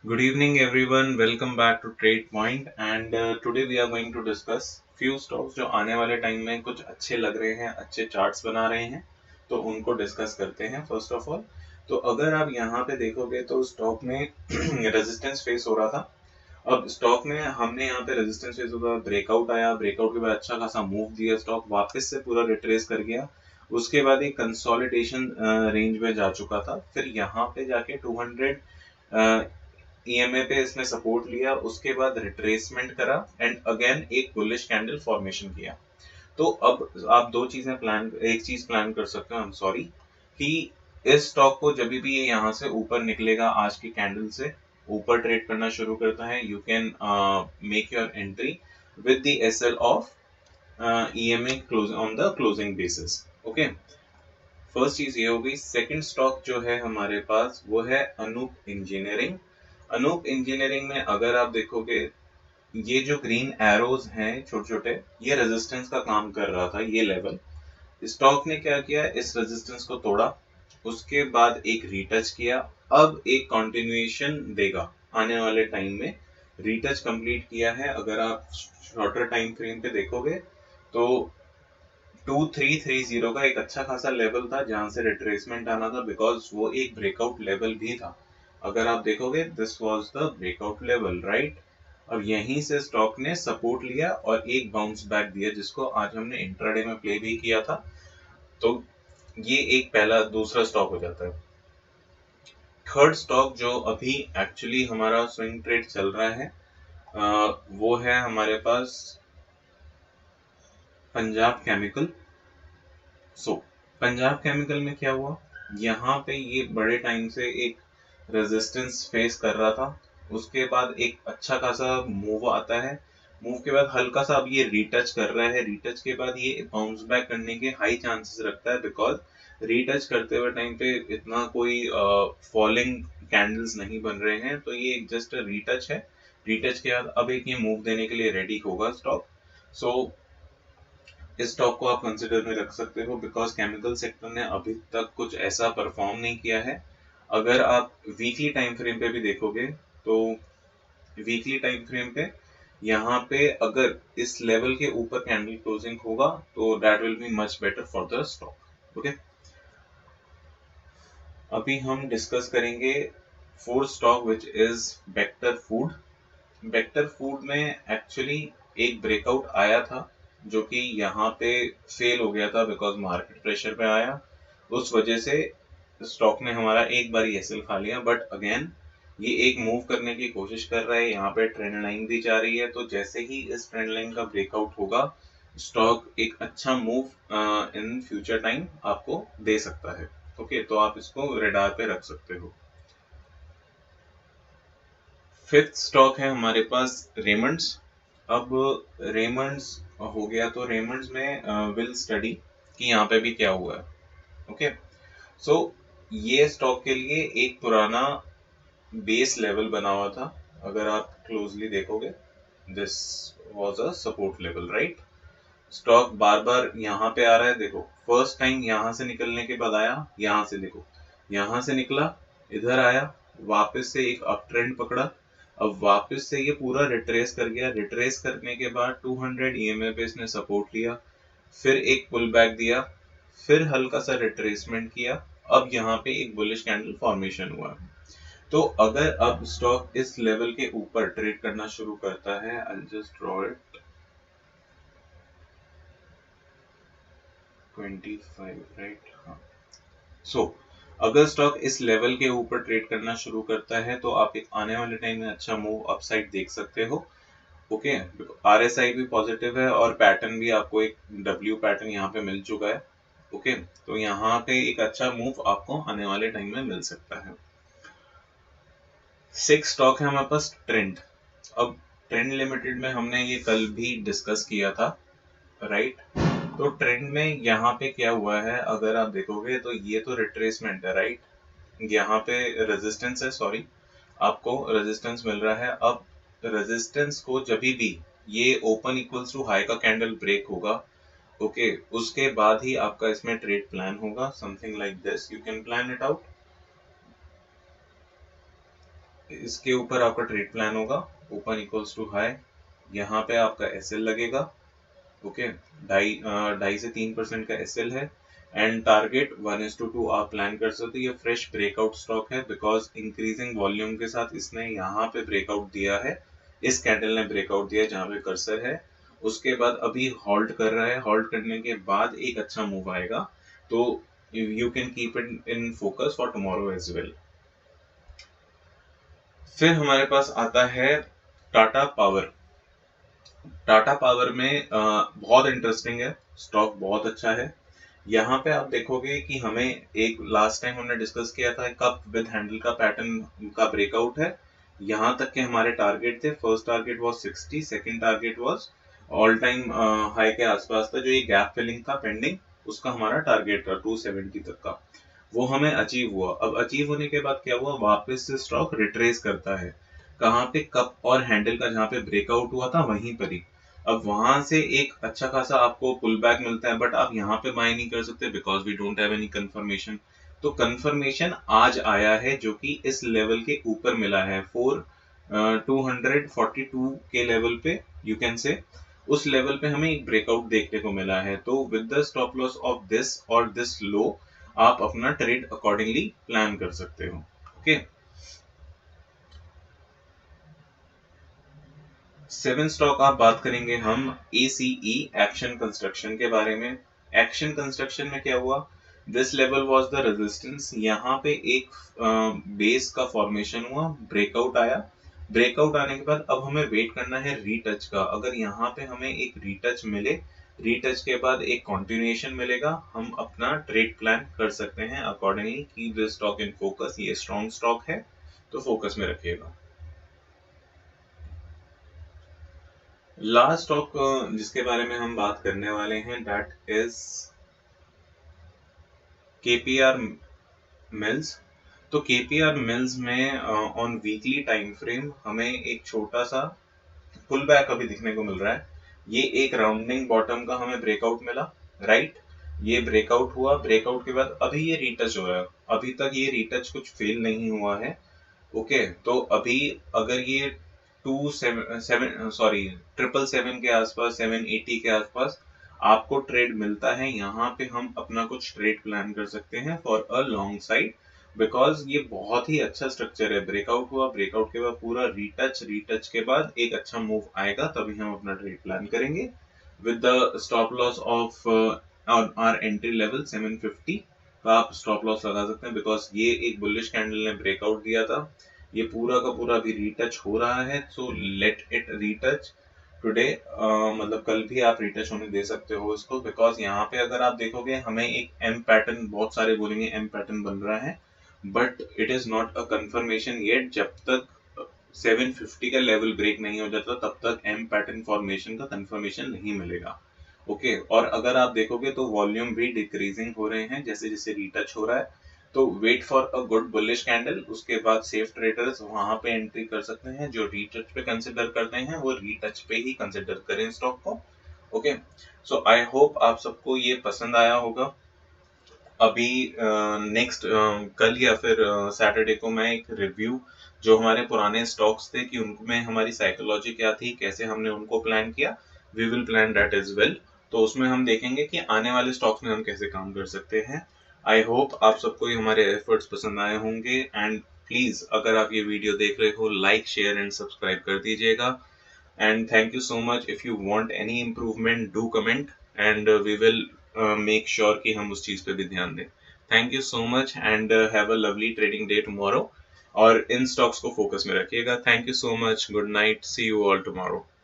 Good evening, everyone. Welcome back to Trade Point, and today we are going to discuss few stocks जो आने वाले time में कुछ अच्छे लग रहे हैं, अच्छे चार्ट्स बना रहे हैं, तो उनको डिस्कस करते हैं। फर्स्ट ऑफ ऑल, तो अगर आप यहाँ पे देखोगे तो स्टॉक में रेजिस्टेंस फेस हो रहा था। अब स्टॉक में हमने यहाँ पे रेजिस्टेंस फेस हुआ, ब्रेकआउट आया, ब्रेकआउट के बाद अच्छा खासा मूव दिया, स्टॉक वापस से पूरा रिट्रेस कर गया। उसके बाद एक कंसोलिडेशन रेंज में जा चुका था, फिर यहाँ पे जाके 200 ईएमए पे इसने सपोर्ट लिया, उसके बाद रिट्रेसमेंट करा एंड अगेन एक बुलिश कैंडल फॉर्मेशन किया। तो अब आप एक चीज प्लान कर सकते हो, आई एम सॉरी, कि इस स्टॉक को जब भी ये यहाँ से ऊपर निकलेगा, आज की कैंडल से ऊपर ट्रेड करना शुरू करता है, you can make your entry with the SL of EMA close on the closing basis. Okay, first चीज ये हो गई। सेकंड स्टॉक जो है हमारे पास वो है अनूप इंजीनियरिंग। अनूप इंजीनियरिंग में अगर आप देखोगे, ये जो ग्रीन एरोज हैं छोटे छोटे, ये रेजिस्टेंस का काम कर रहा था। ये लेवल स्टॉक ने क्या किया, इस रेजिस्टेंस को तोड़ा, उसके बाद एक रीटच किया, अब एक कंटिन्यूएशन देगा आने वाले टाइम में। रीटच कंप्लीट किया है, अगर आप शॉर्टर टाइम फ्रेम पे देखोगे तो 2330 का एक अच्छा खासा लेवल था जहां से रिट्रेसमेंट आना था, बिकॉज वो एक ब्रेकआउट लेवल भी था। अगर आप देखोगे, this was the breakout level, right. अब यहीं से स्टॉक ने सपोर्ट लिया और एक बाउंस बैक दिया, जिसको आज हमने इंट्राडे में प्ले भी किया था। तो ये एक पहला दूसरा स्टॉक हो जाता है। थर्ड स्टॉक जो अभी एक्चुअली हमारा स्विंग ट्रेड चल रहा है, वो है हमारे पास पंजाब केमिकल। सो पंजाब केमिकल में क्या हुआ, यहाँ पे ये बड़े टाइम से एक रेजिस्टेंस फेस कर रहा था, उसके बाद एक अच्छा खासा मूव आता है, मूव के बाद हल्का सा अब ये रीटच कर रहा है, रीटच के बाद ये बाउंस बैक करने के हाई चांसेस रखता है, बिकॉज रीटच करते हुए टाइम पे इतना कोई फॉलिंग कैंडल्स नहीं बन रहे हैं, तो ये जस्ट रीटच है। रीटच के बाद अब एक ये मूव देने के लिए रेडी होगा स्टॉक। सो इस स्टॉक को आप कंसिडर में रख सकते हो, बिकॉज केमिकल सेक्टर ने अभी तक कुछ ऐसा परफॉर्म नहीं किया है। अगर आप वीकली टाइम फ्रेम पे भी देखोगे तो वीकली टाइम फ्रेम पे यहाँ पे अगर इस लेवल के ऊपर कैंडल क्लोजिंग होगा तो that will be much better for the stock. Okay, अभी हम डिस्कस करेंगे fourth stock which is Bector food. Bector food में एक्चुअली एक ब्रेकआउट आया था, जो कि यहाँ पे फेल हो गया था बिकॉज मार्केट प्रेशर पे आया, उस वजह से स्टॉक ने हमारा एक बार एसएल खा लिया। बट अगेन ये एक मूव करने की कोशिश कर रहा है, यहाँ पे ट्रेंड लाइन दी जा रही है, तो जैसे ही इस ट्रेंड लाइन का ब्रेकआउट होगा, स्टॉक एक अच्छा मूव इन फ्यूचर टाइम आपको दे सकता है। ओके, तो आप इसको रेडार पे रख सकते हो। फिफ्थ स्टॉक है हमारे पास रेमंड्स। अब रेमंड्स हो गया, तो रेमंड्स में विल स्टडी कि यहाँ पे भी क्या हुआ है। ओके, सो ये स्टॉक के लिए एक पुराना बेस लेवल बना हुआ था, अगर आप क्लोजली देखोगे, this was a support level, right. Stock बार बार यहाँ पे आ रहा है, देखो फर्स्ट टाइम यहाँ से निकलने के बाद आया, यहाँ से देखो, यहाँ से निकला, इधर आया, वापस से एक अप ट्रेंड पकड़ा, अब वापस से ये पूरा रिट्रेस कर गया, रिट्रेस करने के बाद 200 ईएमए पे इसने सपोर्ट लिया, फिर एक पुल बैक दिया, फिर हल्का सा रिट्रेसमेंट किया, अब यहाँ पे एक बुलिश कैंडल फॉर्मेशन हुआ। तो अगर अब स्टॉक इस लेवल के ऊपर ट्रेड करना शुरू करता है, I just draw it 25, right, हाँ। सो अगर स्टॉक इस लेवल के ऊपर ट्रेड करना शुरू करता है, तो आप एक आने वाले टाइम में अच्छा मूव अपसाइड देख सकते हो। ओके, आरएसआई भी पॉजिटिव है और पैटर्न भी आपको एक डब्ल्यू पैटर्न यहाँ पे मिल चुका है। ओके, तो यहाँ पे एक अच्छा मूव आपको आने वाले टाइम में मिल सकता है। सिक्स स्टॉक है हमारे पास ट्रेंड। अब ट्रेंड लिमिटेड में हमने ये कल भी डिस्कस किया था, राइट। तो ट्रेंड में यहाँ पे क्या हुआ है, अगर आप देखोगे तो ये तो रिट्रेसमेंट है, राइट। यहाँ पे रेजिस्टेंस है, सॉरी, आपको रेजिस्टेंस मिल रहा है। अब रेजिस्टेंस को जब भी ये ओपन इक्वल्स टू हाई का कैंडल ब्रेक होगा, ओके उसके बाद ही आपका इसमें ट्रेड प्लान होगा, something like this you can plan it out. इसके ऊपर आपका ट्रेड प्लान होगा, ओपन इक्वल्स टू हाई, यहाँ पे आपका एसएल लगेगा। ओके, 2.5 से 3% का एसएल है एंड टारगेट 1:2 आप प्लान कर सकते हो। ये फ्रेश ब्रेकआउट स्टॉक है बिकॉज इंक्रीजिंग वॉल्यूम के साथ इसने यहाँ पे ब्रेकआउट दिया है, इस कैंडल ने ब्रेकआउट दिया जहाँ पे कर्सर है। उसके बाद अभी हॉल्ट कर रहा है, हॉल्ट करने के बाद एक अच्छा मूव आएगा, तो you can keep it in focus for tomorrow as well. फिर हमारे पास आता है टाटा पावर। टाटा पावर में बहुत इंटरेस्टिंग है, स्टॉक बहुत अच्छा है। यहाँ पे आप देखोगे कि हमें एक लास्ट टाइम हमने डिस्कस किया था कप विद हैंडल का पैटर्न का ब्रेकआउट है। यहाँ तक के हमारे टारगेट थे, first target was 60, second target was all time high के आसपास था, जो ये गैप फिलिंग था पेंडिंग, उसका हमारा टारगेट था 270 तक का, वो हमें अचीव हुआ। अब अचीव होने के बाद क्या हुआ, वापस से स्टॉक रिट्रेस करता है, कहाँ पे, कप और हैंडल का जहाँ पे ब्रेकआउट हुआ था वहीं पर ही। अब वहां से एक अच्छा खासा आपको पुल बैक मिलता है, बट आप यहाँ पे बाय नहीं कर सकते because we don't have any confirmation. तो कंफर्मेशन आज आया है जो कि इस लेवल के ऊपर मिला है, 242 के लेवल पे, यू कैन से उस लेवल पे हमें एक ब्रेकआउट देखने को मिला है। तो with the stop loss of this और दिस लो आप अपना ट्रेड अकॉर्डिंगली प्लान कर सकते हो। ओके, 7 स्टॉक आप बात करेंगे हम ACE एक्शन कंस्ट्रक्शन के बारे में। एक्शन कंस्ट्रक्शन में क्या हुआ, this level was the resistance, यहाँ पे एक बेस का फॉर्मेशन हुआ, ब्रेकआउट आया, ब्रेकआउट आने के बाद अब हमें वेट करना है रीटच का। अगर यहाँ पे हमें एक रीटच मिले, रीटच के बाद एक कंटिन्यूएशन मिलेगा, हम अपना ट्रेड प्लान कर सकते हैं accordingly. Keep this stock in focus, ये स्ट्रॉन्ग स्टॉक है तो फोकस में रखिएगा। लास्ट स्टॉक जिसके बारे में हम बात करने वाले हैं दैट इज केपीआर मिल्स। तो केपीआर मिल्स में ऑन वीकली टाइम फ्रेम हमें एक छोटा सा पुल बैक अभी दिखने को मिल रहा है। ये एक राउंडिंग बॉटम का हमें ब्रेकआउट मिला, राइट, ये ब्रेकआउट हुआ, ब्रेकआउट के बाद अभी ये रीटच हो रहा है, अभी तक ये रीटच कुछ फेल नहीं हुआ है। ओके, तो अभी अगर ये 777 के आसपास, 780 के आसपास आपको ट्रेड मिलता है, यहाँ पे हम अपना कुछ ट्रेड प्लान कर सकते हैं for a long side, because ये बहुत ही अच्छा स्ट्रक्चर है। ब्रेकआउट हुआ, ब्रेकआउट के बाद पूरा रीटच, रीटच के बाद एक अच्छा मूव आएगा, तभी हम अपना ट्रेड प्लान करेंगे with the stop loss of our entry level 750 का आप स्टॉप लॉस लगा सकते हैं, बिकॉज ये एक बुलिश कैंडल ने ब्रेकआउट दिया था, ये पूरा का पूरा भी रीटच हो रहा है, so let it retouch today, मतलब कल भी आप रीटच होने दे सकते हो इसको, बिकॉज यहाँ पे अगर आप देखोगे हमें एक एम पैटर्न, बहुत सारे बोलेंगे एम पैटर्न बन रहा है, but it is not a confirmation yet. जब तक 750 का लेवल ब्रेक नहीं हो जाता तब तक एम पैटर्न फॉर्मेशन का कंफर्मेशन नहीं मिलेगा। ओके, और अगर आप देखोगे तो वॉल्यूम भी डिक्रीजिंग हो रहे हैं जैसे जैसे रीटच हो रहा है, तो wait for a good bullish candle, उसके बाद सेफ ट्रेडर्स वहां पे एंट्री कर सकते हैं। जो रीटच पे कंसिडर करते हैं वो रीटच पे ही कंसिडर करें स्टॉक को। ओके, सो आई होप आप सबको ये पसंद आया होगा। अभी नेक्स्ट कल या फिर सैटरडे को मैं एक रिव्यू जो हमारे पुराने स्टॉक्स थे कि उनमें हमारी साइकोलॉजी क्या थी, कैसे हमने उनको प्लान किया, we will plan that as well. तो उसमें हम देखेंगे कि आने वाले स्टॉक्स में हम कैसे काम कर सकते हैं। आई होप आप सबको ये हमारे एफर्ट्स पसंद आए होंगे, एंड प्लीज अगर आप ये वीडियो देख रहे हो, लाइक शेयर एंड सब्सक्राइब कर दीजिएगा। And thank you so much. If you want any improvement, do comment and we will make sure कि हम उस चीज पे भी ध्यान दें। Thank you so much and have a lovely trading day tomorrow। और इन स्टॉक्स को फोकस में रखिएगा। Thank you so much. Good night. See you all tomorrow.